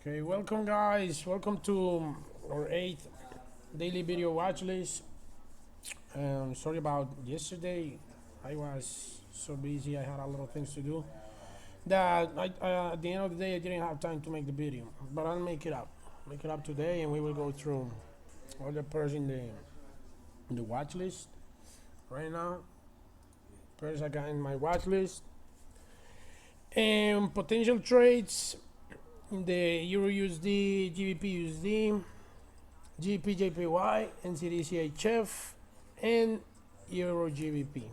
Okay, welcome guys. Welcome to our 8th daily video watch list. Sorry about yesterday. I was so busy. I had a lot of things to do. That at the end of the day, I didn't have time to make the video. But I'll make it up. Make it up today, and we will go through all the pairs in the watch list right now. Pairs I got in my watch list and potential trades in the EURUSD, GBPUSD, GBPJPY, NZD-CHF, and EURGBP.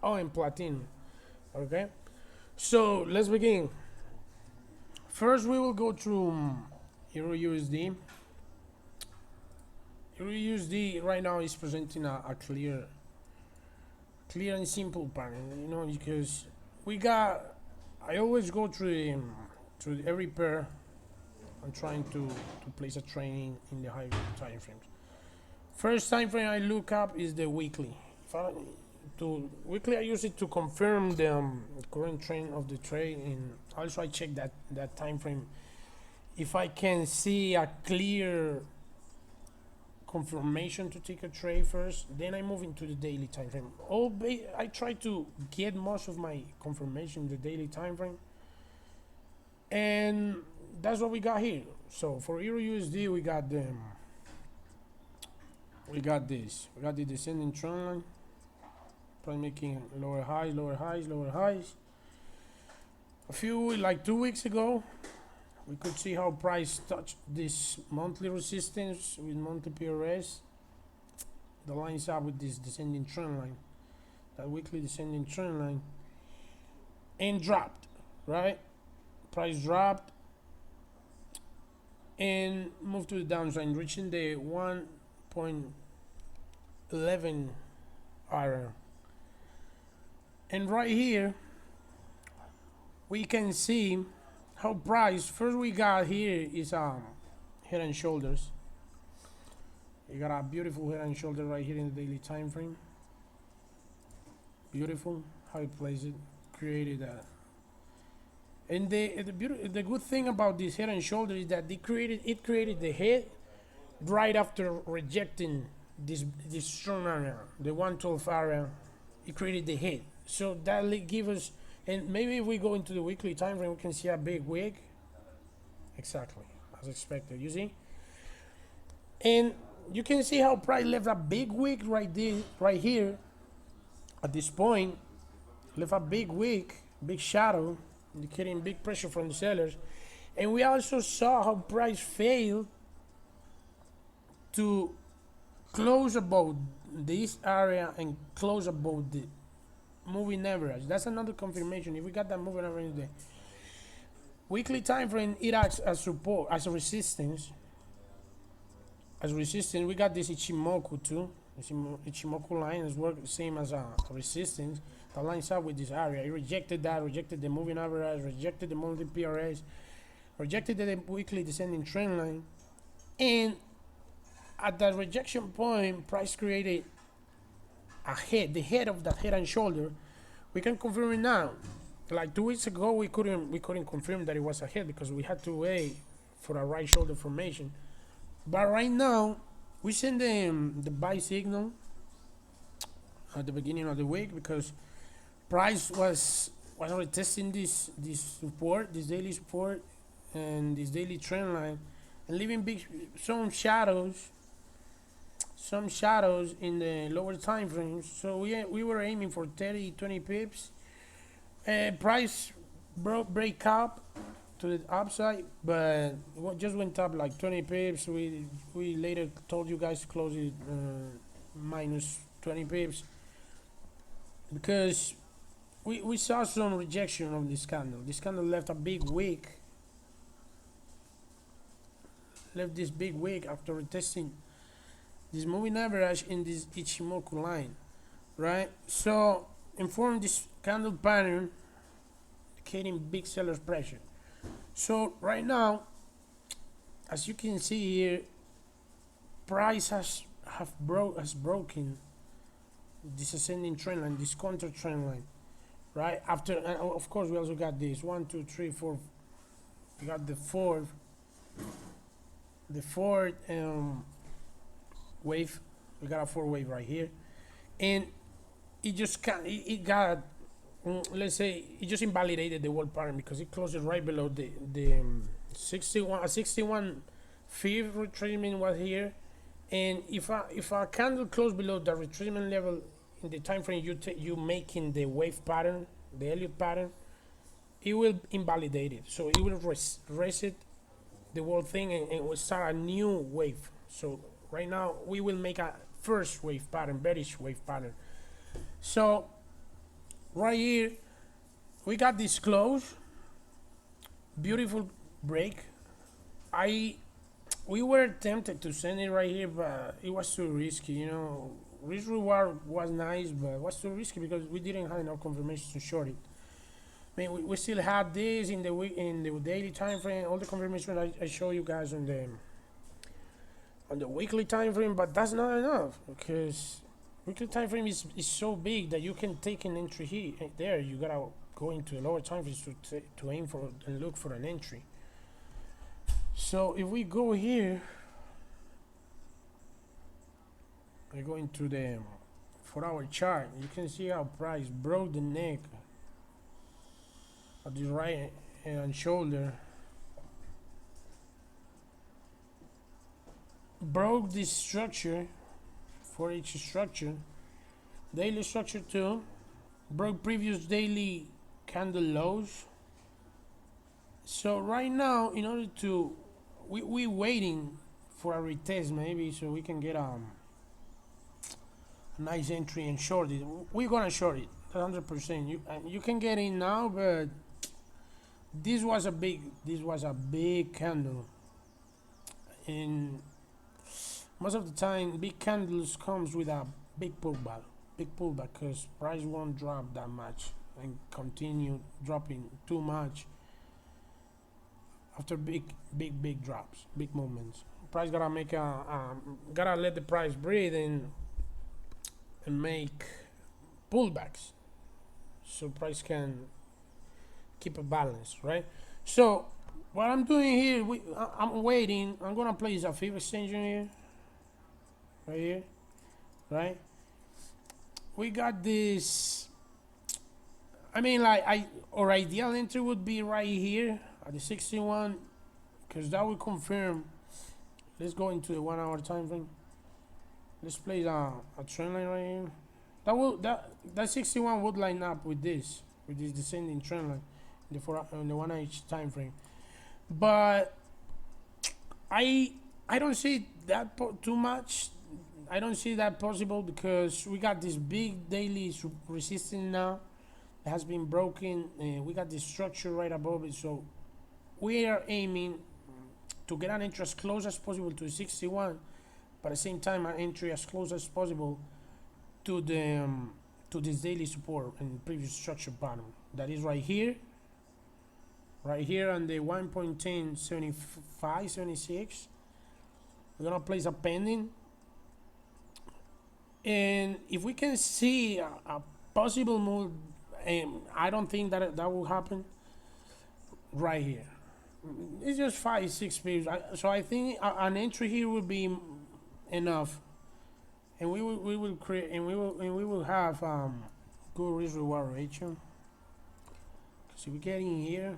Oh, and Platinum. Okay, so let's begin. First, we will go through EURUSD. EURUSD right now is presenting a clear and simple pattern. You know, because we got. I always go through every pair. I'm trying to place a training in the high time frames. First time frame I look up is the weekly. Weekly I use it to confirm the current trend of the trade, and also I check that time frame if I can see a clear confirmation to take a trade first. Then I move into the daily time frame. I try to get most of my confirmation in the daily time frame, and that's what we got here. So for EURUSD, we got the descending trend line, probably making lower highs. Like 2 weeks ago, we could see how price touched this monthly resistance with monthly PRS. The lines up with this descending trend line, that weekly descending trend line, and dropped, right? Price dropped and moved to the downside, reaching the 1.11 area. And right here, we can see how price, first we got here is head and shoulders. You got a beautiful head and shoulder right here in the daily time frame. Beautiful how it plays it, created that. And the good thing about this head and shoulder is that it created the head right after rejecting this strong area, the 112 area. It created the head, so that give us. And maybe if we go into the weekly time frame, we can see a big wick. Exactly as expected. You see, and you can see how price left a big wick right here. At this point, left a big wick, big shadow, indicating big pressure from the sellers. And we also saw how price failed to close above this area and close above the moving average. That's another confirmation. If we got that moving average in the weekly time frame, it acts as support, as a resistance. We got this Ichimoku too. Ichimoku line is work the same as a resistance. That lines up with this area. It rejected the moving average, rejected the monthly PRS, rejected the weekly descending trend line, and at that rejection point, price created a head, the head of that head and shoulder. We can confirm it now. Like 2 weeks ago, we couldn't confirm that it was a head because we had to wait for a right shoulder formation. But right now, we send the buy signal at the beginning of the week because price was already testing this support, this daily support, and this daily trend line, and leaving some shadows in the lower time frames. So we were aiming for 20 pips. Price break up to the upside, but it just went up like 20 pips. We later told you guys to close it minus 20 pips because we saw some rejection of this candle. This candle left a big wick. Left this big wick after retesting this moving average in this Ichimoku line, right? So inform this candle pattern indicating big sellers pressure. So right now, as you can see here, price has broken this ascending trend line, this counter trend line, right? After, and of course, we also got this 1, 2, 3, 4. We got the fourth the fourth wave. We got a fourth wave right here, and it just it got let's say it just invalidated the world pattern because it closed right below the 61 fifth retracement was here, and if a candle close below the retracement level in the time frame you making the wave pattern, the Elliott pattern, it will invalidate it. So it will reset the whole thing and will start a new wave. So right now we will make a first wave pattern, bearish wave pattern. So right here we got this close, beautiful break. We were tempted to send it right here, but it was too risky, you know. Risk reward was nice, but it was too risky because we didn't have enough confirmation to short it. I mean, we still had this in the week, in the daily time frame, all the confirmation I show you guys on the weekly time frame, but that's not enough because weekly time frame is so big that you can take an entry here. There, you gotta go into the lower time frames to aim for and look for an entry. So if we go here, I go into the 4-hour chart. You can see how price broke the neck of the right hand shoulder, broke this structure, Forex structure, daily structure too, broke previous daily candle lows. So right now, in order to we waiting for a retest maybe so we can get a nice entry and short it. We're gonna short it 100%. You can get in now, but this was a big candle, and most of the time big candles comes with a big pullback because price won't drop that much and continue dropping too much after big drops, big movements. Price gotta make gotta let the price breathe and make pullbacks so price can keep a balance, right? So what I'm doing here, I'm waiting. I'm gonna place a fib extension here, right here, right? We got this. I mean, like our ideal entry would be right here at the 61, because that will confirm. Let's go into the 1 hour time frame. Let's place a trend line right here. That 61 would line up with this descending trend line in the 1 hour time frame. But I don't see that too much. I don't see that possible because we got this big daily resistance now that has been broken, and we got this structure right above it. So we are aiming to get an entry as close as possible to 61, but at the same time an entry as close as possible to the to this daily support and previous structure pattern that is right here on the 1.107576. We're gonna place a pending, and if we can see a possible move, I don't think that will happen right here. It's just 5-6 pips, so I think an entry here will be enough, and we will create and we will have good risk reward ratio. So we get in here,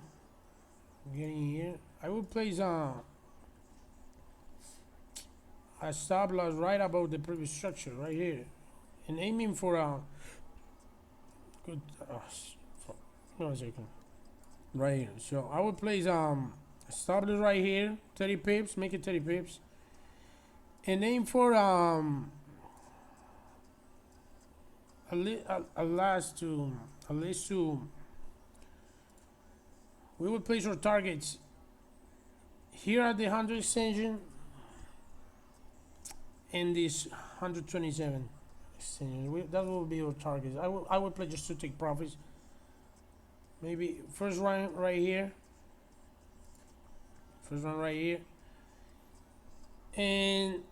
I will place a stop loss right above the previous structure right here, and aiming for a good one second. Right here. So I will place stop loss right here, 30 pips, make it 30 pips, and aim for at least to we will place our targets here at the 100 extension and this 127 extension. That will be our targets. I will play just to take profits. Maybe first round right here, and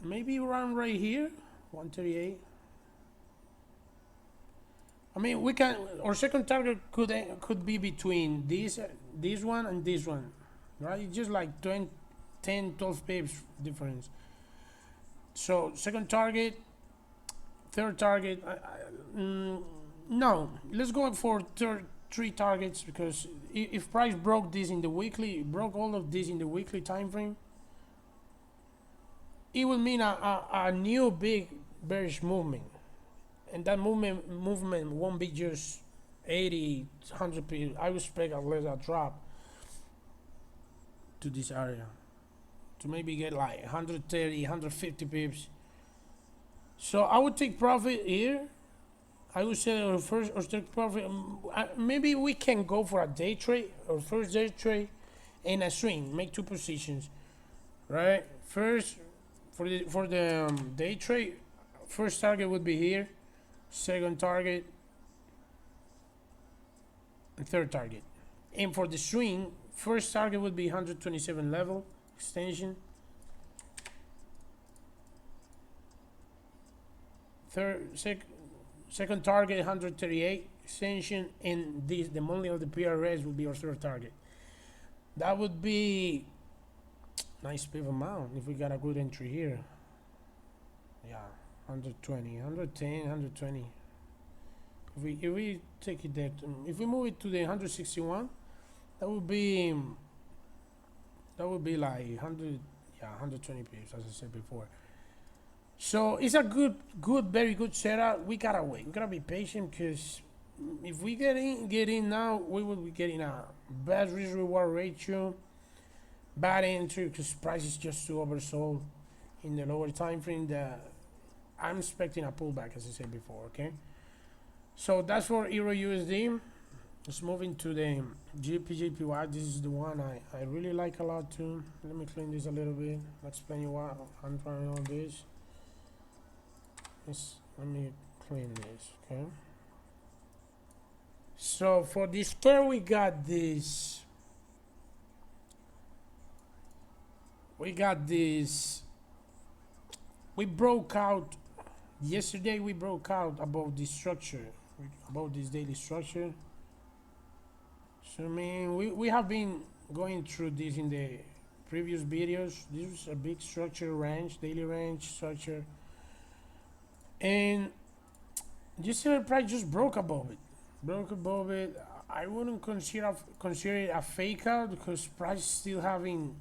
maybe round right here, 138. I mean, we can. Our second target could be between this one and this one. right? It's just like 20, 10, 12 pips difference. So second target, third target. No, let's go for three targets, because if price broke this in the weekly, broke all of this in the weekly time frame, it will mean a new big bearish movement, and that movement won't be just 80, 100 pips. I expect at least a drop to this area to maybe get like 130, 150 pips. So I would take profit here. I would say our first or take profit. Maybe we can go for a day trade or first day trade and a swing. Make two positions, right? First, for the day trade, first target would be here, second target, and third target. And for the swing, first target would be 127 level extension. Second target 138 extension, and the monthly of the PRS would be our third target. That would be nice pip amount if we got a good entry here. Yeah, 120, 110, 120. If we take it there, if we move it to the 161, that would be like 100, yeah, 120 pips, as I said before. So it's a very good setup. We gotta wait. We gotta be patient, because if we get in now, we will be getting a bad risk reward ratio, bad entry, because price is just too oversold in the lower time frame. That I'm expecting a pullback, as I said before. Okay, so that's for EURUSD. Let's move into the GBPJPY. This is the one I really like a lot too. Let me clean this a little bit. I'll explain you why I'm trying all this. Let me clean this, okay? So for this pair, we got this. We broke out yesterday. We broke out above this structure, above this daily structure. So I mean, we have been going through this in the previous videos. This was a big structure range, daily range structure. And yesterday price just broke above it. I wouldn't consider it a fake out, because price is still having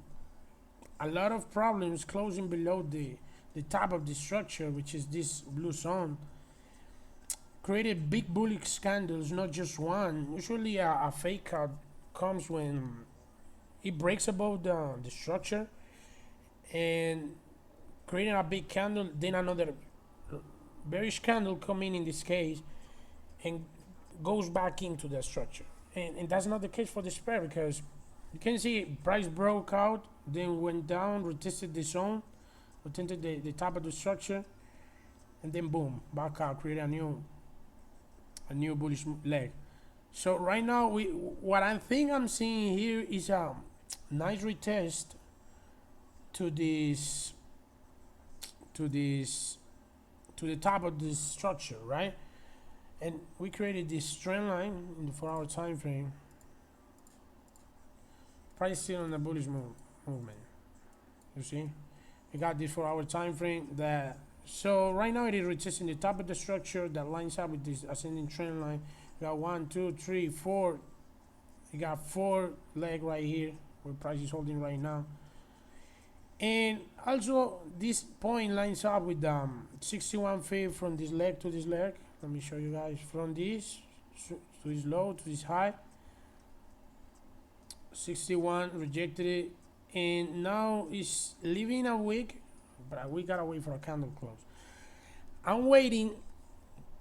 a lot of problems closing below the top of the structure, which is this blue zone. Created big bullish candles, not just one. Usually a fake out comes when it breaks above the structure and creating a big candle, then another bearish candle coming in this case and goes back into the structure, and that's not the case for this pair, because you can see price broke out, then went down, retested the zone, retested the top of the structure, and then boom, back out, create a new bullish leg. So right now what I think I'm seeing here is a nice retest to the top of this structure, right? And we created this trend line in the 4-hour time frame. Price still on the bullish movement. You see, we got this 4-hour time frame. So right now it is retesting the top of the structure that lines up with this ascending trend line. We got 1, 2, 3, 4. We got 4 leg right here where price is holding right now. And also this point lines up with 61 feet from this leg to this leg. Let me show you guys from this to this low to this high. 61 rejected it, and now it's leaving a wick, but we gotta wait for a candle close. I'm waiting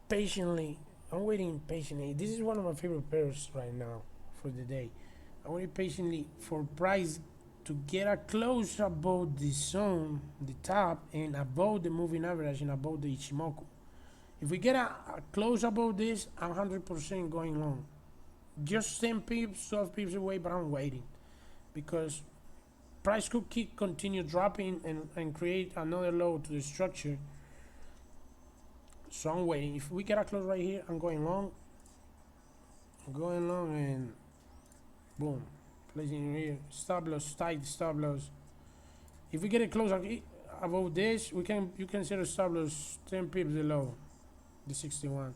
patiently. This is one of my favorite pairs right now for the day. I'm waiting patiently for price to get a close above the zone, the top, and above the moving average and above the Ichimoku. If we get a close above this, I'm 100% going long. Just 10 pips, 12 pips away, but I'm waiting, because price could continue dropping and create another low to the structure. So I'm waiting. If we get a close right here, I'm going long. And boom. placing here, stop loss, tight stop loss. If we get it close above this, you can set a stop loss 10 pips below the 61.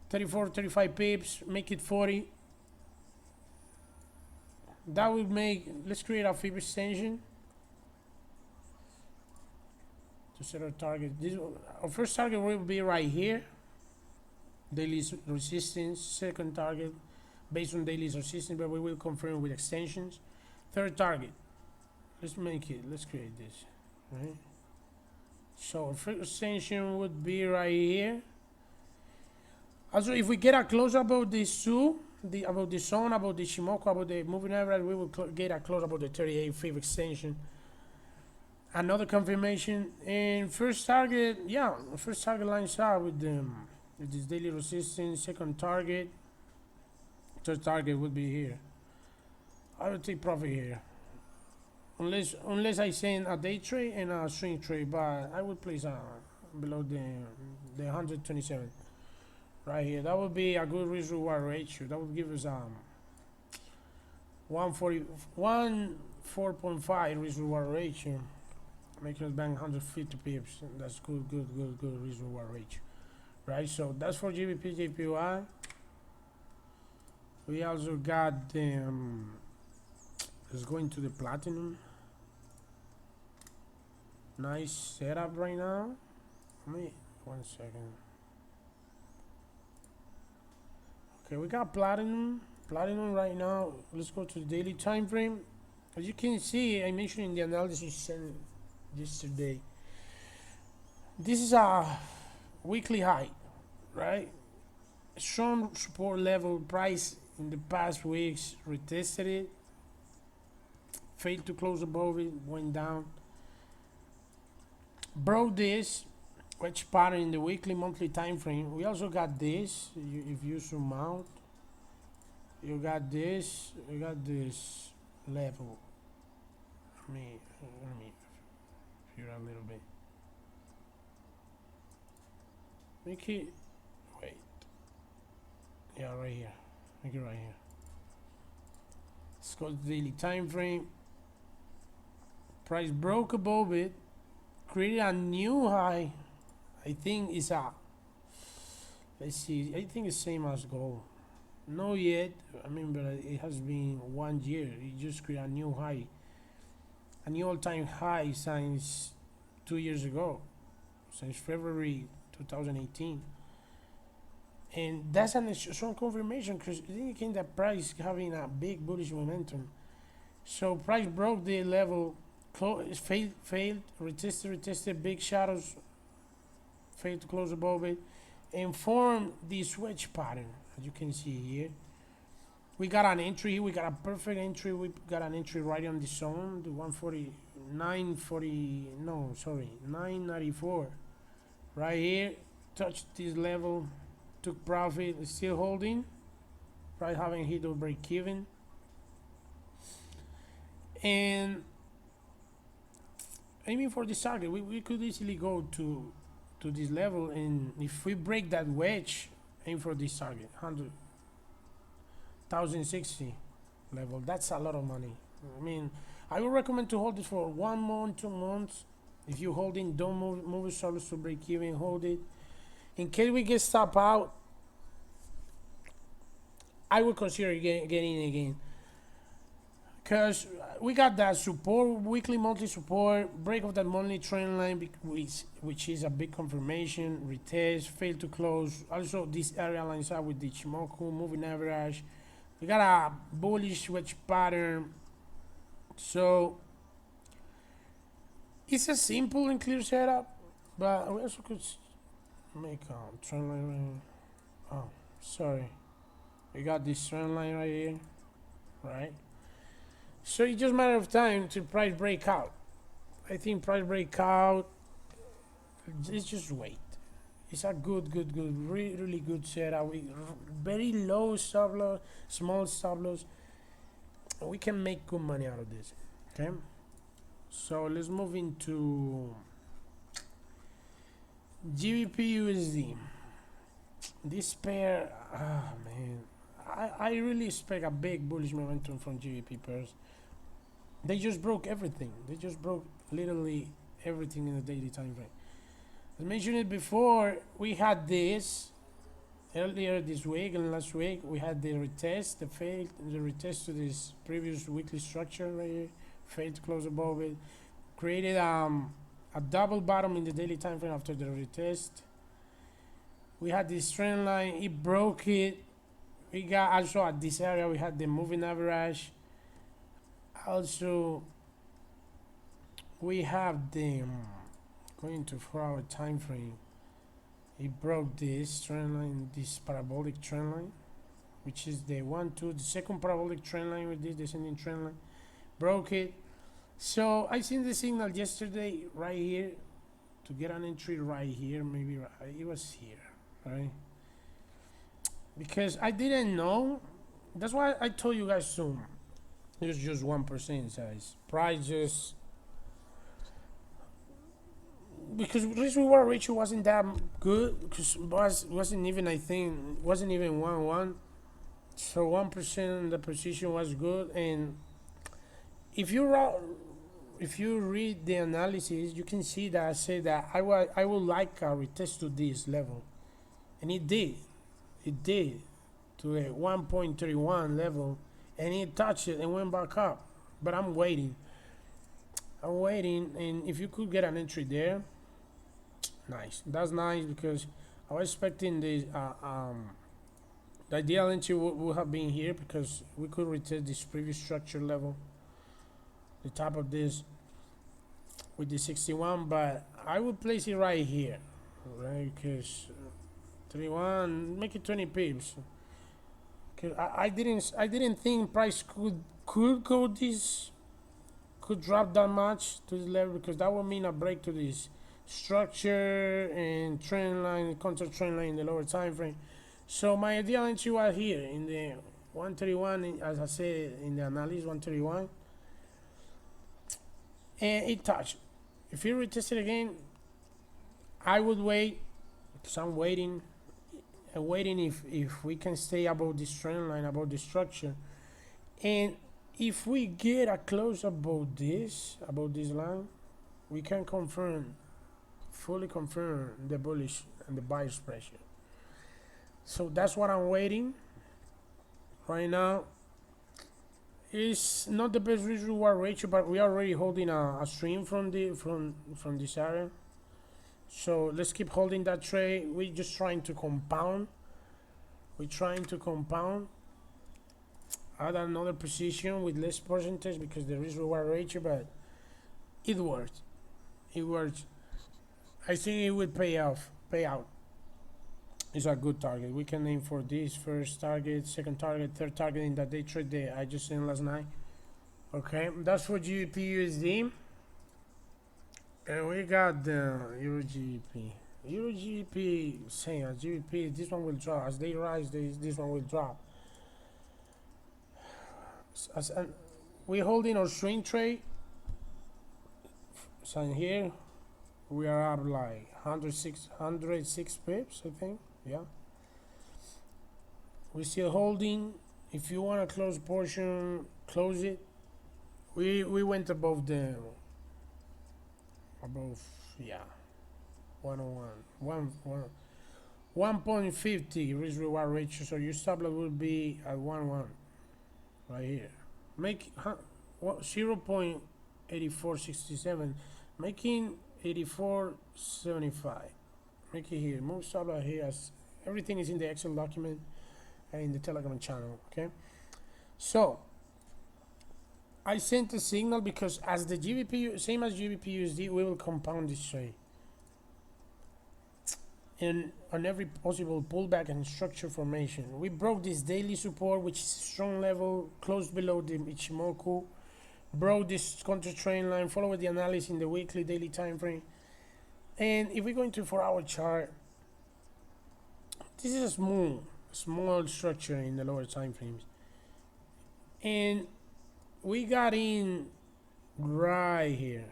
34, 35 pips, make it 40. That would make, let's create a fib extension to set our target. Our first target will be right here, daily resistance. Second target based on daily resistance, but we will confirm with extensions. Third target, let's create this, right? So our first extension would be right here. Also, if we get a close about this two, about the zone, about the Shimoku, about the moving average, we will get a close about the 38 fib extension. Another confirmation, and first target, yeah, first target lines up with this daily resistance. Second target, third target would be here. I will take profit here, unless I send a day trade and a swing trade, but I would place below the 127 right here. That would be a good risk reward ratio. That would give us 4.5 risk reward ratio, making us bank 150 pips. That's good risk reward ratio, right? So that's for GBPJPY. We also got let's go into the platinum. Nice setup right now. Wait 1 second. Okay, we got platinum right now. Let's go to the daily time frame. As you can see, I mentioned in the analysis yesterday, this is a weekly high, right? Strong support level. Price in the past weeks retested it, failed to close above it, went down, broke this wedge pattern in the weekly, monthly time frame. We also got this. If you zoom out, you got this level. Let me figure out a little bit. Make it, wait, yeah, right here. Make it right here. Let's go to the daily time frame. Price broke above it, created a new high. I think it's let's see, I think it's same as gold. No yet, I mean, but it has been 1 year. It just created a new high, a new all-time high since 2 years ago, since February 2018. And that's a strong confirmation because it indicates that price having a big bullish momentum. So price broke the level, failed, retested big shadows, failed to close above it, and formed this wedge pattern. As you can see here, we got an entry. We got a perfect entry. We got an entry right on the zone, the 994, right here. Touched this level, took profit, still holding. Right, haven't hit the break even, and aiming for this target. We could easily go to this level, and if we break that wedge, aim for this target 100,060 level. That's a lot of money. I mean, I would recommend to hold it for 1 month, 2 months. If you holding, don't move it solo to break even. Hold it in case we get stop out. I would consider getting again, because we got that support, weekly, monthly support, break of that monthly trend line, which is a big confirmation, retest, fail to close. Also, this area lines up with the Shimoku moving average. We got a bullish wedge pattern. So it's a simple and clear setup, but we also could make a trend line right here. Oh, sorry. We got this trend line right here, right? So it's just a matter of time to price breakout. I think price breakout, it's just wait. It's a really good setup. Very low stop loss, small stop loss. We can make good money out of this. Okay. So let's move into GBPUSD. This pair, man, I really expect a big bullish momentum from GBP pairs. They just broke everything. They just broke literally everything in the daily time frame. As mentioned it before, we had this earlier this week and last week. We had the retest, the retest to this previous weekly structure right here. Failed to close above it. Created a double bottom in the daily time frame after the retest. We had this trend line. It broke it. We got also at this area. We had the moving average. Also, we have the going to 4-hour time frame. It broke this trend line, this parabolic trend line, which is the the second parabolic trend line with this descending trend line. Broke it. So I seen the signal yesterday right here to get an entry right here. Maybe it was here, right? Because I didn't know. That's why I told you guys soon. It's just 1% size. Prices. Because risk reward ratio wasn't that good. Because wasn't even, I think, wasn't even 1-1. So 1% the position was good. And if you read the analysis, you can see that I said that I would like a retest to this level, and it did to a 1.31 level, and it touched it and went back up. But I'm waiting, and if you could get an entry there, nice. That's nice, because I was expecting the ideal entry would have been here, because we could retest this previous structure level, the top of this with the 61, but I would place it right here, right? Because 31, make it 20 pips. Cause I didn't think price could go this, could drop that much to this level, because that would mean a break to this structure and trend line, counter trend line in the lower time frame. So my ideal entry was here in the 131, as I said in the analysis, 131, and it touched. If you retest it again, I would wait, because I'm waiting if we can stay above this trend line, above the structure. And if we get a close above this line, we can fully confirm the bullish and the buyer's pressure. So that's what I'm waiting right now. It's not the best risk reward ratio, but we are already holding a stream from this area. So let's keep holding that trade. We're just trying to compound. Add another position with less percentage because the risk reward ratio, but it worked. I think it would pay out. It's a good target. We can aim for this first target, second target, third target in that day trade that I just seen last night. Okay, that's for GBPUSD. And we got the EURGBP. EURGBP, same as GBP. This one will drop as they rise. This one will drop. We're holding our swing trade. So in here, we are up like 106 pips, I think. Yeah. We're still holding. If you want to close portion, close it. We went above 1.50 risk reward ratio, so your stop loss will be at 1.1 right here. Make 0.8467, making 84.75. Make it here. Move stop loss here, as everything is in the Excel document and in the Telegram channel. Okay, so I sent a signal because as the GBP, same as GBPUSD, we will compound this trade. And on every possible pullback and structure formation, we broke this daily support, which is a strong level, closed below the Ichimoku, broke this counter trend line, followed the analysis in the weekly, daily time frame. And if we go into 4-hour chart, this is a small structure in the lower time frames. And we got in right here.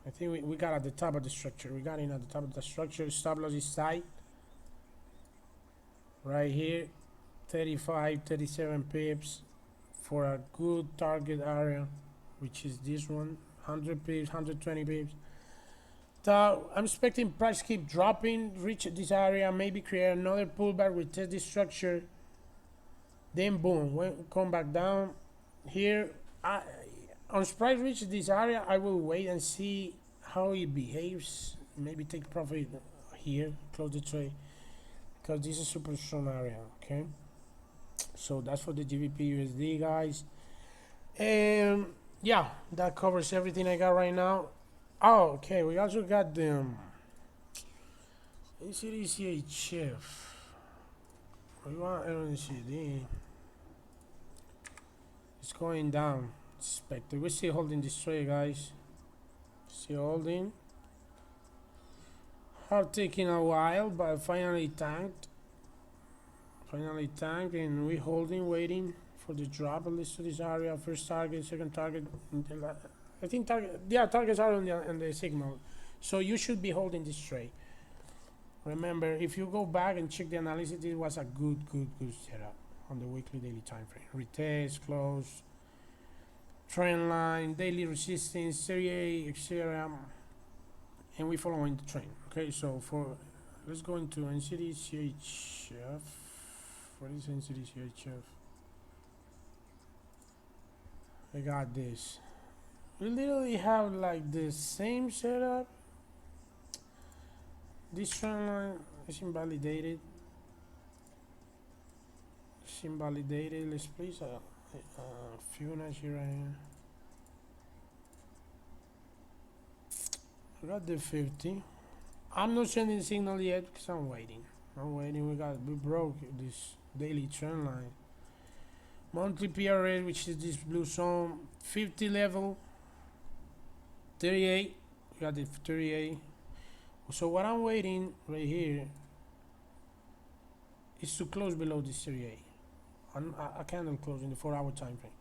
I think we got at the top of the structure. We got in at the top of the structure. Stop loss is tight right here. 35, 37 pips for a good target area, which is this one, 100 pips, 120 pips. So I'm expecting price keep dropping, reach this area, maybe create another pullback, retest this structure, then boom, when come back down here. On price reach this area, I will wait and see how it behaves. Maybe take profit here, close the trade, because this is super strong area. Okay, so that's for the GBPUSD, guys. And yeah, that covers everything I got right now. Oh, okay, we also got the EURUSD. We want LNCD. It's going down. Expected. We're still holding this trade, guys. Still holding. Have taken a while, but finally tanked. Finally tanked, and we're holding, waiting for the drop at least to this area. First target, second target. I think targets are on the signal, so you should be holding this trade. Remember, if you go back and check the analysis, it was a good setup on the weekly, daily time frame. Retest, close, trend line, daily resistance, 38, etc. And we following the trend. Okay, so let's go into NCD CHF. What is NCD CHF? I got this. We literally have like the same setup. This trend line is invalidated. It's invalidated. Let's place a Fibonacci right here. I got the 50. I'm not sending signal yet because I'm waiting. We broke this daily trend line. Monthly PRS, which is this blue zone, 50 level. 38, we got the 38. So what I'm waiting right here is to close below this 38. I candle close in the 4-hour time frame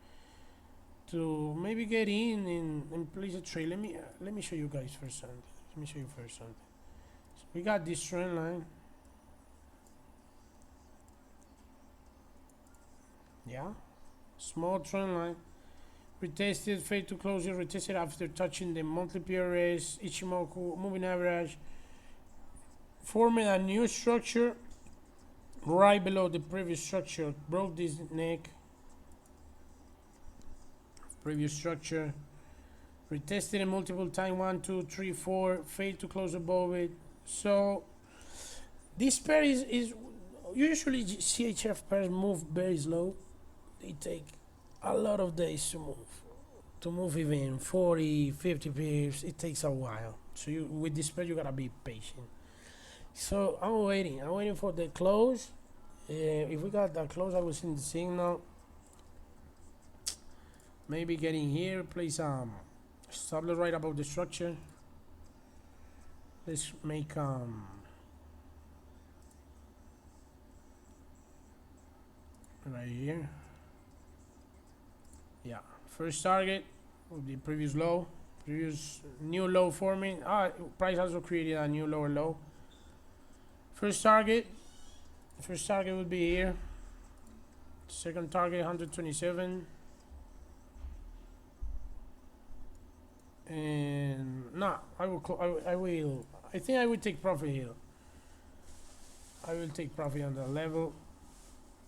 to maybe get in and place a trade. Let me show you guys first something. So we got this trend line. Yeah, small trend line. Retested, failed to close it, retested after touching the monthly PRS, Ichimoku, moving average, forming a new structure right below the previous structure, broke this neck, previous structure, retested it multiple times, 1, 2, 3, 4, failed to close above it. So this pair is usually CHF pairs move very slow. They take a lot of days to move even 40, 50 pips. It takes a while. So with this pair you gotta be patient. So I'm waiting for the close. If we got that close, I will send the signal. Maybe getting here, place stop loss right above the structure. Let's make right here. Yeah, first target will be previous low, previous new low forming. Price also created a new lower low. First target will be here. Second target 127, and I think I will take profit here. I will take profit on that level.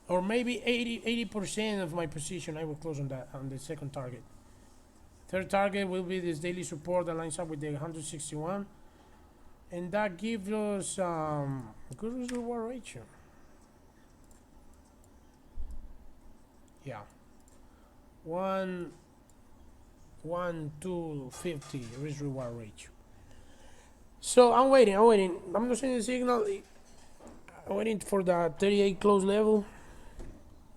Or maybe 80% of my position I will close on the second target. Third target will be this daily support that lines up with the 161, and that gives us good risk reward ratio. Yeah, 1:50 risk reward ratio. So I'm waiting. I'm not sending a signal. I'm waiting for the 38 close level.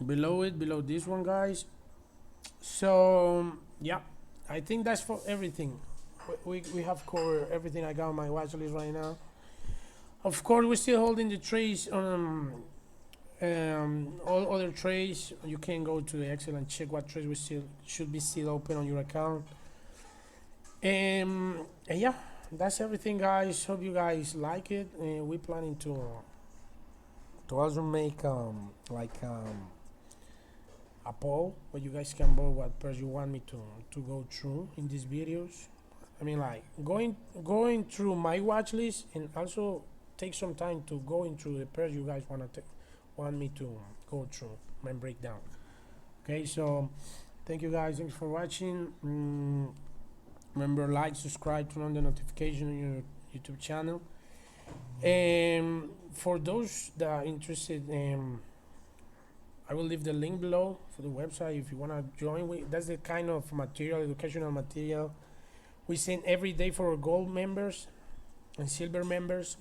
Below this one, guys. So yeah, I think that's for everything. We have covered everything I got on my watch list right now. Of course, we're still holding the trades on all other trades. You can go to the Excel and check what trades should be still open on your account. And yeah, that's everything, guys. Hope you guys like it. We're planning to to also make a poll where you guys can vote what pairs you want me to go through in these videos. I mean, like going through my watch list, and also take some time to going through the pairs you guys want me to go through and break down. Okay, so thank you guys. Thanks for watching. Remember, like, subscribe, turn on the notification on your YouTube channel. And for those that are interested, I will leave the link below for the website if you want to join. That's the kind of material, educational material we send every day for our gold members and silver members.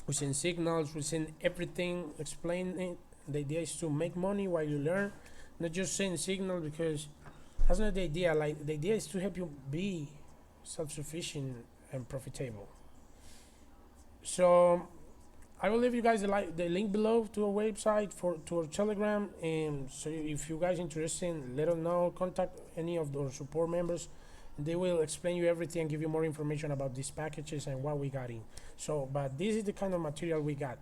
We send signals, we send everything, explain it. The idea is to make money while you learn, not just send signals, because that's not the idea. Like, the idea is to help you be self-sufficient and profitable. So I will leave you guys the link below to our website, to our Telegram, and so if you guys interested, let us know. Contact any of our support members. They will explain you everything and give you more information about these packages and what we got in. So, but this is the kind of material we got.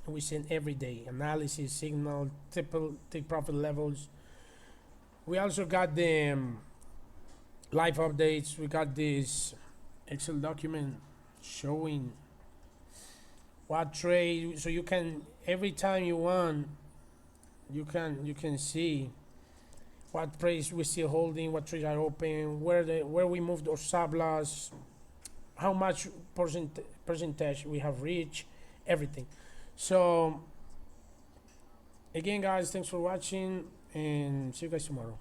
We send every day: analysis, signal, take profit levels. We also got the live updates. We got this Excel document showing what trade, so you can, every time you want, you can see what price we're still holding, what trades are open, where we moved our stop loss, how much percentage we have reached, everything. So again, guys, thanks for watching, and see you guys tomorrow.